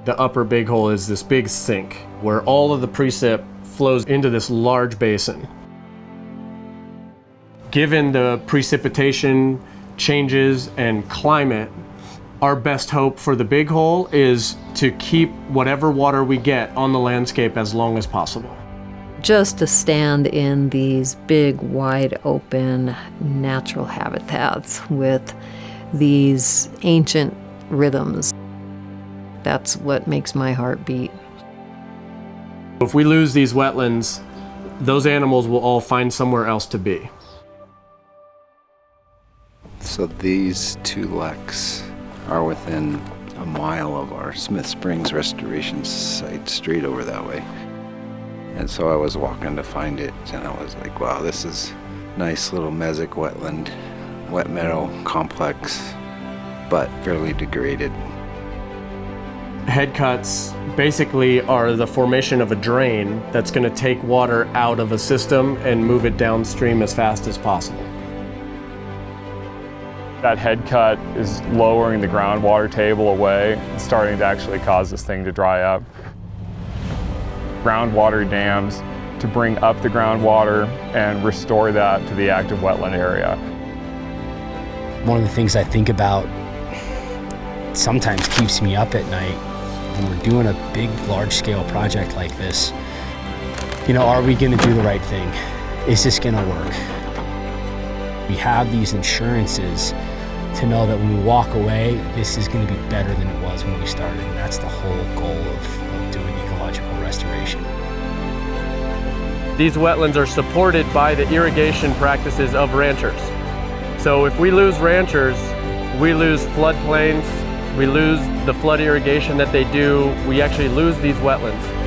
The upper Big Hole is this big sink where all of the precip flows into this large basin. Given the precipitation changes and climate, our best hope for the Big Hole is to keep whatever water we get on the landscape as long as possible. Just to stand in these big, wide open natural habitats with these ancient rhythms, that's what makes my heart beat. If we lose these wetlands, those animals will all find somewhere else to be. So these two leks are within a mile of our Smith Springs restoration site, straight over that way. And so I was walking to find it, and I was like, wow, this is nice little mesic wetland, wet meadow complex, but fairly degraded. Headcuts basically are the formation of a drain that's going to take water out of a system and move it downstream as fast as possible. That headcut is lowering the groundwater table away and starting to actually cause this thing to dry up. Groundwater dams to bring up the groundwater and restore that to the active wetland area. One of the things I think about sometimes keeps me up at night when we're doing a big, large-scale project like this. You know, are we gonna do the right thing? Is this gonna work? We have these insurances to know that when we walk away, this is gonna be better than it was when we started. And that's the whole goal of doing ecological restoration. These wetlands are supported by the irrigation practices of ranchers. So if we lose ranchers, we lose floodplains, we lose the flood irrigation that they do, we actually lose these wetlands.